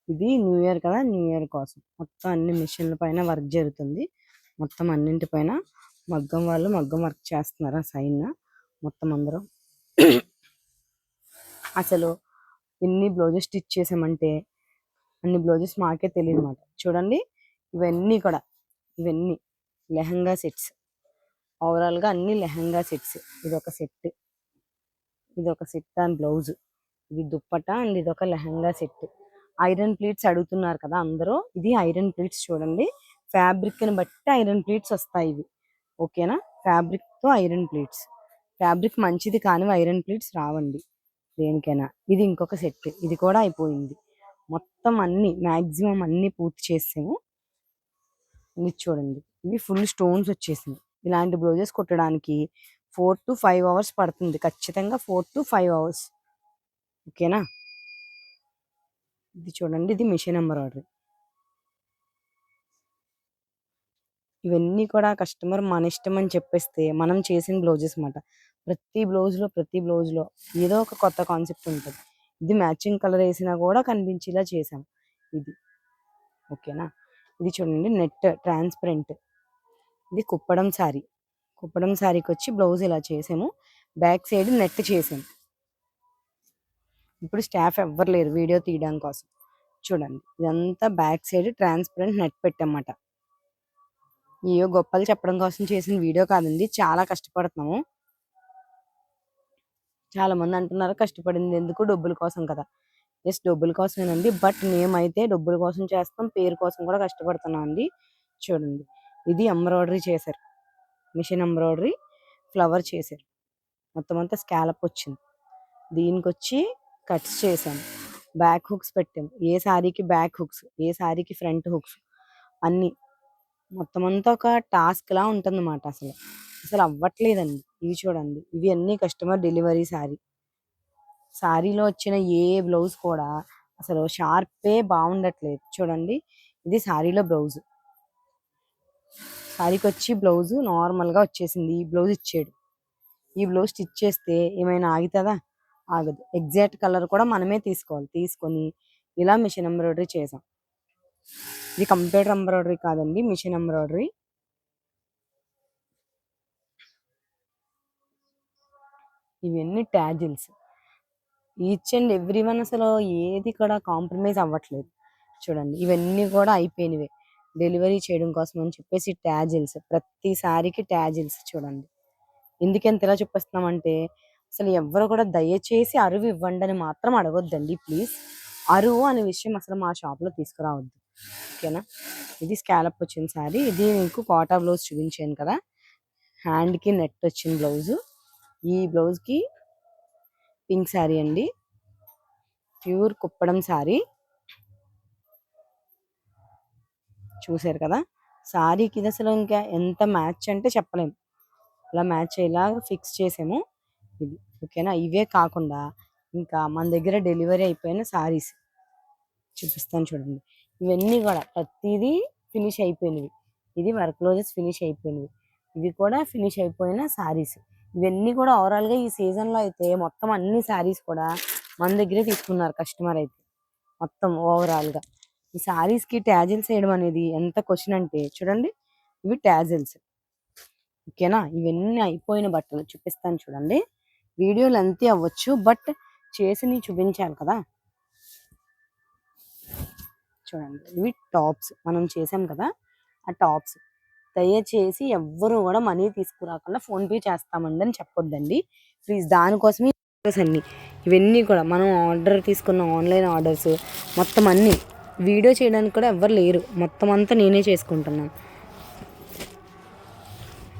ఇది new year కదా, new year కోసం మొత్తం అన్ని మిషన్ల పైన వర్క్ జరుగుతుంది. మొత్తం అన్నింటిపైన మగ్గం వాళ్ళు మగ్గం వర్క్ చేస్తున్నారు. ఆ సైన్ మొత్తం అందరూ అసలు ఎన్ని బ్లౌజెస్ స్టిచ్ చేసామంటే అన్ని బ్లౌజెస్ మాకే తెలియదు అన్నమాట. చూడండి ఇవన్నీ కూడా, ఇవన్నీ లెహంగా సెట్స్. ఓవరాల్ గా అన్ని లెహంగా సెట్స్. ఇది ఒక సెట్, ఇది ఒక సెట్ అండ్ బ్లౌజ్, ఇది దుప్పట అండ్ ఇది ఒక లెహంగా సెట్. ఐరన్ ప్లీట్స్ అడుగుతున్నారు కదా అందరూ, ఇది ఐరన్ ప్లీట్స్. చూడండి ఫ్యాబ్రిక్ ని బట్టి ఐరన్ ప్లీట్స్ వస్తాయి ఇవి. ఓకేనా, ఫ్యాబ్రిక్ తో ఐరన్ ప్లీట్స్. ఫ్యాబ్రిక్ మంచిది కానీ ఐరన్ ప్లీట్స్ రావండి దేనికైనా. ఇది ఇంకొక సెట్, ఇది కూడా అయిపోయింది. మొత్తం అన్ని మాక్సిమం అన్ని పూర్తి చేసాము. ఇది చూడండి, ఇవి ఫుల్ స్టోన్స్ వచ్చేసింది. ఇలాంటి బ్లౌజెస్ కుట్టడానికి 4 to 5 hours పడుతుంది ఖచ్చితంగా, 4 to 5 hours. ఓకేనా, ఇది చూడండి, ఇది మిషన్ ఎంబ్రాయిడరీ. ఇవన్నీ కూడా కస్టమర్ మన ఇష్టం అని చెప్పేస్తే మనం చేసిన బ్లౌజెస్ అన్నమాట. ప్రతి బ్లౌజ్ లో ఏదో ఒక కొత్త కాన్సెప్ట్ ఉంటుంది. ఇది మ్యాచింగ్ కలర్ వేసినా కూడా కనిపించేలా చేసాం ఇది. ఓకేనా, ఇది చూడండి నెట్ ట్రాన్స్పరెంట్. ఇది కుప్పడం శారీ. కుప్పడం శారీకి వచ్చి బ్లౌజ్ ఇలా చేసాము, బ్యాక్ సైడ్ నెట్ చేసాము. ఇప్పుడు స్టాఫ్ ఎవ్వరు లేరు వీడియో తీయడం కోసం. చూడండి ఇదంతా బ్యాక్ సైడ్ ట్రాన్స్పరెంట్ నెట్ పెట్టామన్నమాట. ఏయో గొప్పలు చెప్పడం కోసం చేసిన వీడియో కాదండి, చాలా కష్టపడుతున్నాము. చాలా మంది అంటున్నారు కష్టపడింది ఎందుకు, డబ్బుల కోసం కదా. జస్ట్ డబ్బుల కోసమేనండి, బట్ మేమైతే డబ్బుల కోసం చేస్తాం, పేరు కోసం కూడా కష్టపడుతున్నాం అండి. చూడండి ఇది ఎంబ్రాయిడరీ చేశారు, మిషన్ ఎంబ్రాయిడరీ ఫ్లవర్ చేశారు. మొత్తం అంతా స్కాలప్ వచ్చింది. దీనికి వచ్చి కట్స్ చేసాం, బ్యాక్ హుక్స్ పెట్టాం. ఏ శారీకి బ్యాక్ హుక్స్, ఏ శారీకి ఫ్రంట్ హుక్స్ అన్ని. మొత్తం అంతా ఒక టాస్క్ లా ఉంటుంది అన్నమాట. అసలు అసలు అవ్వట్లేదండి. ఇవి చూడండి, ఇవి అన్ని కస్టమర్ డెలివరీ శారీ. శారీలో వచ్చిన ఏ బ్లౌజ్ కూడా అసలు షార్పే బాగుండట్లేదు. చూడండి ఇది శారీలో బ్లౌజ్. శారీకి వచ్చి బ్లౌజ్ నార్మల్ గా వచ్చేసింది. ఈ బ్లౌజ్ ఇచ్చాడు. ఈ బ్లౌజ్ స్టిచ్ చేస్తే ఏమైనా ఆగుతుందా? ఆగదు. ఎగ్జాక్ట్ కలర్ కూడా మనమే తీసుకోవాలి. తీసుకొని ఇలా మిషన్ ఎంబ్రాయిడరీ చేసాం. ఇది కంప్యూటర్ ఎంబ్రాయిడరీ కాదండి, మిషన్ ఎంబ్రాయిడరీ. ఇవన్నీ tassels. Each and every one అసలు ఏది కూడా కాంప్రమైజ్ అవ్వట్లేదు. చూడండి ఇవన్నీ కూడా అయిపోయినవే డెలివరీ చేయడం కోసం అని చెప్పేసి ట్యాజిల్స్. ప్రతిసారికి ట్యాజిల్స్. చూడండి ఎందుకంత ఇలా చూపిస్తున్నామంటే అసలు ఎవ్వరు కూడా దయచేసి అరువు ఇవ్వండి అని మాత్రం అడగొద్దండి ప్లీజ్. అరువు అనే విషయం అసలు మా షాప్లో తీసుకురావద్దు. ఓకేనా, ఇది స్కాలప్ వచ్చిన శారీ. ఇది మీకు కోటా బ్లౌజ్ చూపించాను కదా, హ్యాండ్కి నెట్ వచ్చిన బ్లౌజు. ఈ బ్లౌజ్కి పింక్ శారీ అండి, ప్యూర్ కుప్పడం శారీ. చూసారు కదా శారీకి ఇది అసలు ఇంకా ఎంత మ్యాచ్ అంటే చెప్పలేము. అలా మ్యాచ్ అయ్యేలా ఫిక్స్ చేసాము ఇది. ఓకేనా, ఇవే కాకుండా ఇంకా మన దగ్గర డెలివరీ అయిపోయిన శారీస్ చూపిస్తాను చూడండి. ఇవన్నీ కూడా ప్రతిదీ ఫినిష్ అయిపోయినవి. ఇది వర్క్ బ్లౌజెస్ ఫినిష్ అయిపోయినవి. ఇవి కూడా ఫినిష్ అయిపోయిన శారీస్. ఇవన్నీ కూడా ఓవరాల్గా ఈ సీజన్లో అయితే మొత్తం అన్ని శారీస్ కూడా మన దగ్గరే తీసుకున్నారు కస్టమర్ అయితే. మొత్తం ఓవరాల్గా ఈ శారీస్కి ట్యాజిల్స్ వేయడం అనేది ఎంత క్వశ్చన్ అంటే చూడండి ఇవి ట్యాజిల్స్. ఓకేనా, ఇవన్నీ అయిపోయిన బట్టలు చూపిస్తాను చూడండి. వీడియో లెంత్ అవ్వచ్చు బట్ చేసి చూపించాలి కదా. చూడండి ఇవి టాప్స్ మనం చేసాం కదా, ఆ టాప్స్. దయచేసి ఎవ్వరు కూడా మనీ తీసుకురాకుండా ఫోన్పే చేస్తామండి అని చెప్పొద్దండి ప్లీజ్. దానికోసమే అన్ని ఇవన్నీ కూడా మనం ఆర్డర్ తీసుకున్న ఆన్లైన్ ఆర్డర్స్ మొత్తం అన్నీ వీడియో చేయడానికి కూడా ఎవ్వరు లేరు. మొత్తం అంతా నేనే చేసుకుంటున్నాను.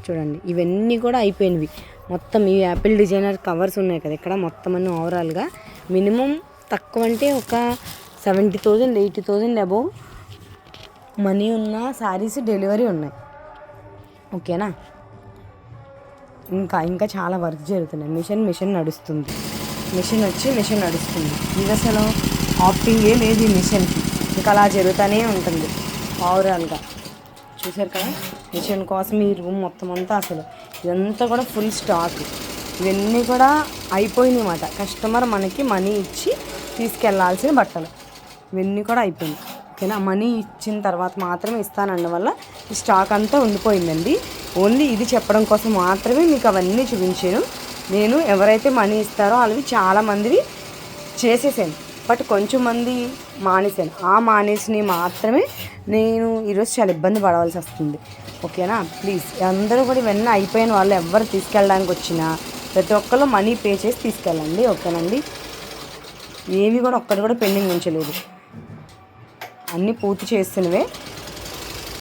చూడండి ఇవన్నీ కూడా అయిపోయినవి. మొత్తం ఈ యాపిల్ డిజైనర్ కవర్స్ ఉన్నాయి కదా ఇక్కడ, మొత్తం అన్నీ ఓవరాల్గా మినిమం తక్కువ అంటే ఒక 70,000 80,000 అబోవ్ మనీ ఉన్న శారీస్ డెలివరీ ఉన్నాయి. ఓకేనా, ఇంకా చాలా వర్క్ జరుగుతున్నాయి. మిషన్ నడుస్తుంది. మిషన్ నడుస్తుంది. ఇది అసలు ఆప్టింగే లేదు ఈ మిషన్కి. ఇంకా అలా జరుగుతూనే ఉంటుంది ఓవరాల్గా. చూసారు కదా మిషన్ కోసం ఈ రూమ్ మొత్తం అంతా అసలు ఇదంతా కూడా ఫుల్ స్టాక్. ఇవన్నీ కూడా అయిపోయినాయి అన్నమాట. కస్టమర్ మనకి మనీ ఇచ్చి తీసుకెళ్లాల్సిన బట్టలు. ఇవన్నీ కూడా అయిపోయింది. ఓకేనా, మనీ ఇచ్చిన తర్వాత మాత్రమే ఇస్తానన్న వల్ల ఈ స్టాక్ అంతా ఉండిపోయిందండి. ఓన్లీ ఇది చెప్పడం కోసం మాత్రమే మీకు అవన్నీ చూపించాను. నేను ఎవరైతే మనీ ఇస్తారో వాళ్ళవి చాలామందివి చేసేసాను, బట్ కొంచెం మంది మానేశాను. ఆ మానేసినవి మాత్రమే నేను ఈరోజు చాలా ఇబ్బంది పడవలసి వస్తుంది. ఓకేనా, ప్లీజ్ అందరూ కూడా ఇవన్నీ అయిపోయిన వాళ్ళు ఎవరు తీసుకెళ్ళడానికి వచ్చినా ప్రతి ఒక్కరు మనీ పే చేసి తీసుకెళ్ళండి. ఓకేనండి, ఏవి కూడా ఒక్కటి కూడా పెండింగ్ ఉంచలేదు, అన్నీ పూర్తి చేస్తున్నవే.